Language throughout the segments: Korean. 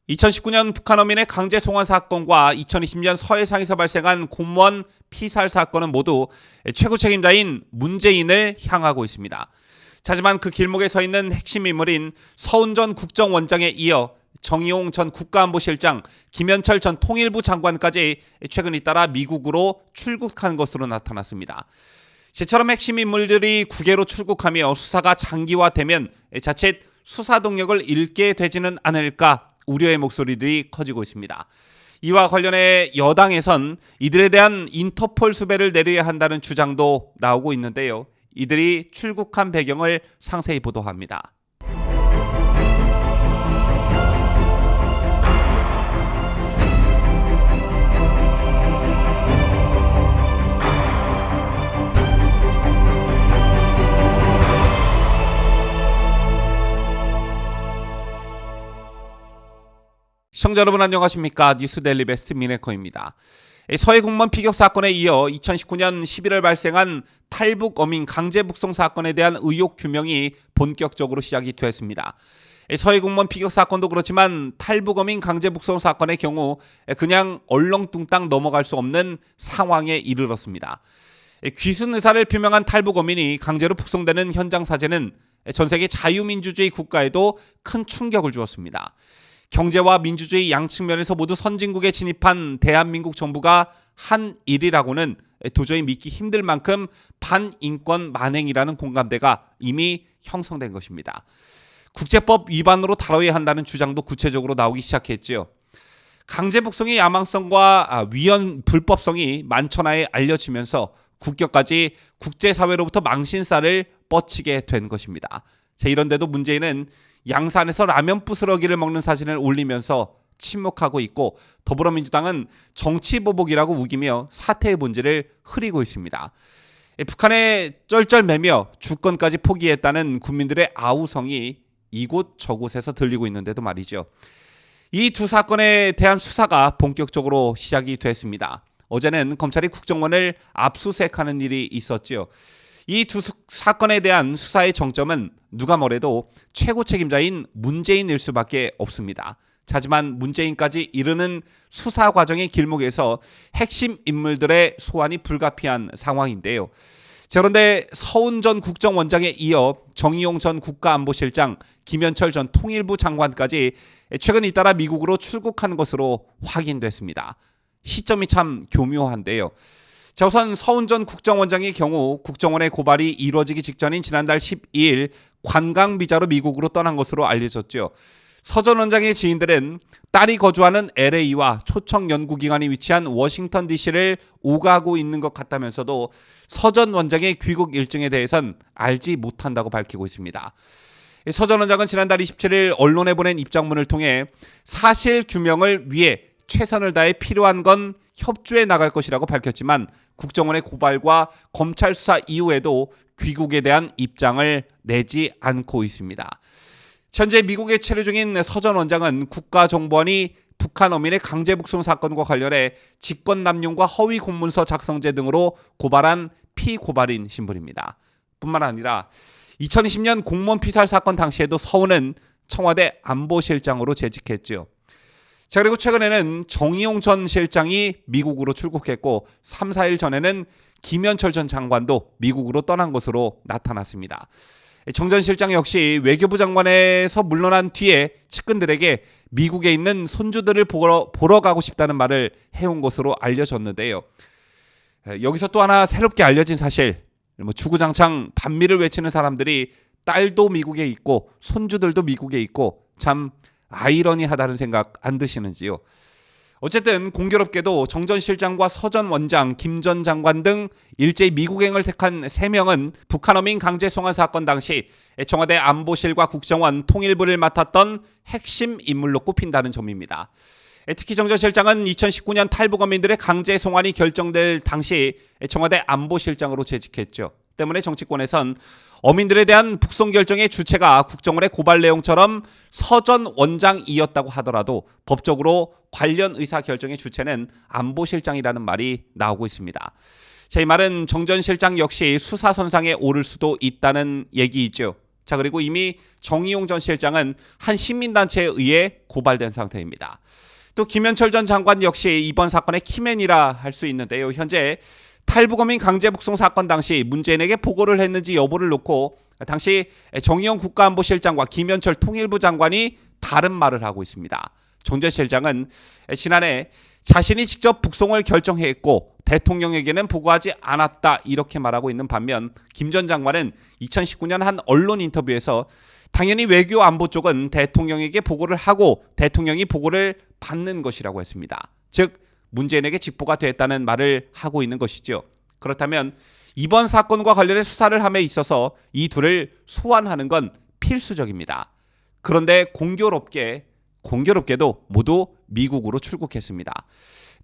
2019년 북한 어민의 강제 송환 사건과 2020년 서해상에서 발생한 공무원 피살 사건은 모두 최고 책임자인 문재인을 향하고 있습니다. 하지만 그 길목에 서 있는 핵심 인물인 서훈 전 국정원장에 이어 정의용 전 국가안보실장, 김현철 전 통일부 장관까지 최근 잇따라 미국으로 출국한 것으로 나타났습니다. 이처럼 핵심 인물들이 국외로 출국하며 수사가 장기화되면 자칫 수사 동력을 잃게 되지는 않을까 우려의 목소리들이 커지고 있습니다. 이와 관련해 여당에선 이들에 대한 인터폴 수배를 내려야 한다는 주장도 나오고 있는데요. 이들이 출국한 배경을 상세히 보도합니다. 시청자 여러분 안녕하십니까? 뉴스데일리 베스트 미네커입니다. 서해 공무원 피격 사건에 이어 2019년 11월 발생한 탈북 어민 강제 북송 사건에 대한 의혹 규명이 본격적으로 시작이 됐습니다. 서해 공무원 피격 사건도 그렇지만 탈북 어민 강제 북송 사건의 경우 그냥 얼렁뚱땅 넘어갈 수 없는 상황에 이르렀습니다. 귀순 의사를 표명한 탈북 어민이 강제로 북송되는 현장 사진은 전 세계 자유민주주의 국가에도 큰 충격을 주었습니다. 경제와 민주주의 양측면에서 모두 선진국에 진입한 대한민국 정부가 한 일이라고는 도저히 믿기 힘들 만큼 반인권 만행이라는 공감대가 이미 형성된 것입니다. 국제법 위반으로 다뤄야 한다는 주장도 구체적으로 나오기 시작했지요. 강제 북송의 야망성과 불법성이 만천하에 알려지면서 국격까지 국제사회로부터 망신살을 뻗치게 된 것입니다. 이런데도 문재인은 양산에서 라면 부스러기를 먹는 사진을 올리면서 침묵하고 있고 더불어민주당은 정치보복이라고 우기며 사태의 본질을 흐리고 있습니다. 북한에 쩔쩔매며 주권까지 포기했다는 국민들의 아우성이 이곳 저곳에서 들리고 있는데도 말이죠. 이 두 사건에 대한 수사가 본격적으로 시작이 됐습니다. 어제는 검찰이 국정원을 압수수색하는 일이 있었죠. 이 두 사건에 대한 수사의 정점은 누가 뭐래도 최고 책임자인 문재인일 수밖에 없습니다. 하지만 문재인까지 이르는 수사 과정의 길목에서 핵심 인물들의 소환이 불가피한 상황인데요. 그런데 서훈 전 국정원장에 이어 정의용 전 국가안보실장, 김현철 전 통일부 장관까지 최근 잇따라 미국으로 출국한 것으로 확인됐습니다. 시점이 참 교묘한데요. 우선 서훈 전 국정원장의 경우 국정원의 고발이 이루어지기 직전인 지난달 12일 관광비자로 미국으로 떠난 것으로 알려졌죠. 서 전 원장의 지인들은 딸이 거주하는 LA와 초청 연구기관이 위치한 워싱턴 DC를 오가고 있는 것 같다면서도 서 전 원장의 귀국 일정에 대해선 알지 못한다고 밝히고 있습니다. 서 전 원장은 지난달 27일 언론에 보낸 입장문을 통해 사실 규명을 위해 최선을 다해 필요한 건 협조해 나갈 것이라고 밝혔지만 국정원의 고발과 검찰 수사 이후에도 귀국에 대한 입장을 내지 않고 있습니다. 현재 미국에 체류 중인 서 전 원장은 국가정보원이 북한 어민의 강제 북송 사건과 관련해 직권남용과 허위 공문서 작성죄 등으로 고발한 피고발인 신분입니다. 뿐만 아니라 2020년 공무원 피살 사건 당시에도 서훈은 청와대 안보실장으로 재직했죠. 그리고 최근에는 정의용 전 실장이 미국으로 출국했고 3, 4일 전에는 김현철 전 장관도 미국으로 떠난 것으로 나타났습니다. 정 전 실장 역시 외교부 장관에서 물러난 뒤에 측근들에게 미국에 있는 손주들을 보러 가고 싶다는 말을 해온 것으로 알려졌는데요. 여기서 또 하나 새롭게 알려진 사실, 주구장창 반미를 외치는 사람들이 딸도 미국에 있고 손주들도 미국에 있고 참 아이러니하다는 생각 안 드시는지요? 어쨌든 공교롭게도 정 전 실장과 서 전 원장, 김 전 장관 등 일제히 미국행을 택한 3명은 북한 어민 강제 송환 사건 당시 청와대 안보실과 국정원, 통일부를 맡았던 핵심 인물로 꼽힌다는 점입니다. 특히 정 전 실장은 2019년 탈북 어민들의 강제 송환이 결정될 당시 청와대 안보실장으로 재직했죠. 때문에 정치권에선 어민들에 대한 북송 결정의 주체가 국정원의 고발 내용처럼 서 전 원장이었다고 하더라도 법적으로 관련 의사 결정의 주체는 안보실장이라는 말이 나오고 있습니다. 이 말은 정 전 실장 역시 수사선상에 오를 수도 있다는 얘기이죠. 자, 그리고 이미 정의용 전 실장은 한 시민단체에 의해 고발된 상태입니다. 또 김현철 전 장관 역시 이번 사건의 키맨이라 할 수 있는데요. 현재 탈북어민 강제북송 사건 당시 문재인에게 보고를 했는지 여부를 놓고 당시 정의용 국가안보실장과 김현철 통일부 장관이 다른 말을 하고 있습니다. 정 전 실장은 지난해 자신이 직접 북송을 결정했고 대통령에게는 보고하지 않았다 이렇게 말하고 있는 반면 김 전 장관은 2019년 한 언론 인터뷰에서 당연히 외교 안보 쪽은 대통령에게 보고를 하고 대통령이 보고를 받는 것이라고 했습니다. 즉 문재인에게 직보가 됐다는 말을 하고 있는 것이죠. 그렇다면 이번 사건과 관련해 수사를 함에 있어서 이 둘을 소환하는 건 필수적입니다. 그런데 공교롭게도 모두 미국으로 출국했습니다.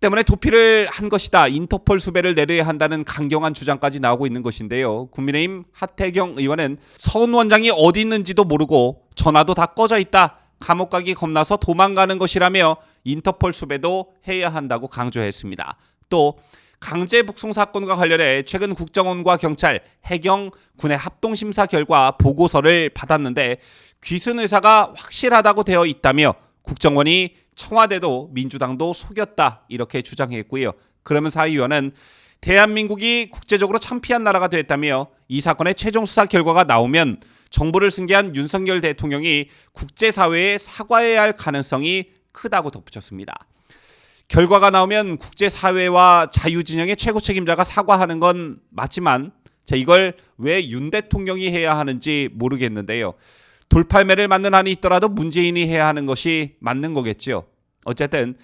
때문에 도피를 한 것이다. 인터폴 수배를 내려야 한다는 강경한 주장까지 나오고 있는 것인데요. 국민의힘 하태경 의원은 서훈 원장이 어디 있는지도 모르고 전화도 다 꺼져 있다. 감옥 가기 겁나서 도망가는 것이라며 인터폴 수배도 해야 한다고 강조했습니다. 또 강제 북송 사건과 관련해 최근 국정원과 경찰, 해경, 군의 합동심사 결과 보고서를 받았는데 귀순 의사가 확실하다고 되어 있다며 국정원이 청와대도 민주당도 속였다 이렇게 주장했고요. 그러면서 하 의원은 대한민국이 국제적으로 창피한 나라가 됐다며 이 사건의 최종 수사 결과가 나오면 정부를 승계한 윤석열 대통령이 국제사회에 사과해야 할 가능성이 크다고 덧붙였습니다. 결과가 나오면 국제사회와 자유진영의 최고 책임자가 사과하는 건 맞지만 이걸 왜 윤 대통령이 해야 하는지 모르겠는데요. 돌팔매를 맞는 한이 있더라도 문재인이 해야 하는 것이 맞는 거겠죠. 어쨌든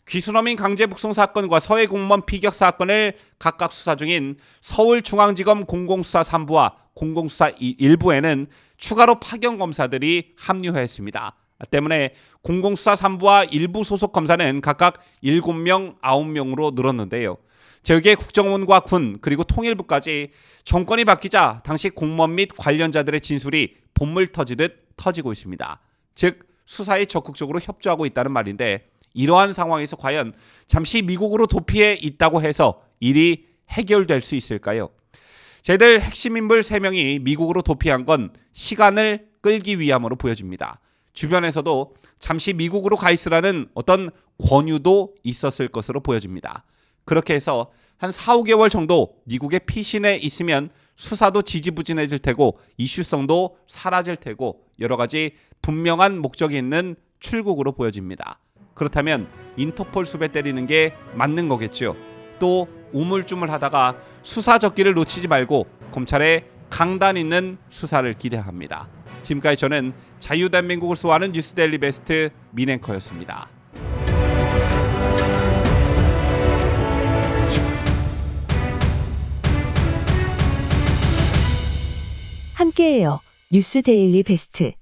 귀순어민 강제북송 사건과 서해 공무원 피격 사건을 각각 수사 중인 서울중앙지검 공공수사 3부와 공공수사 1부에는 추가로 파견 검사들이 합류했습니다. 때문에 공공수사 3부와 일부 소속 검사는 각각 7명, 9명으로 늘었는데요. 여기에 국정원과 군 그리고 통일부까지 정권이 바뀌자 당시 공무원 및 관련자들의 진술이 본물 터지듯 터지고 있습니다. 즉 수사에 적극적으로 협조하고 있다는 말인데 이러한 상황에서 과연 잠시 미국으로 도피해 있다고 해서 일이 해결될 수 있을까요? 쟤들 핵심 인물 3명이 미국으로 도피한 건 시간을 끌기 위함으로 보여집니다. 주변에서도 잠시 미국으로 가 있으라는 어떤 권유도 있었을 것으로 보여집니다. 그렇게 해서 한 4, 5개월 정도 미국의 피신에 있으면 수사도 지지부진해질 테고 이슈성도 사라질 테고 여러 가지 분명한 목적이 있는 출국으로 보여집니다. 그렇다면 인터폴 수배 때리는 게 맞는 거겠죠. 또 우물쭈물하다가 수사 적기를 놓치지 말고 검찰의 강단 있는 수사를 기대합니다. 지금까지 저는 자유대한민국을 수호하는 뉴스데일리 베스트 민앵커였습니다. 함께해요. 뉴스데일리 베스트.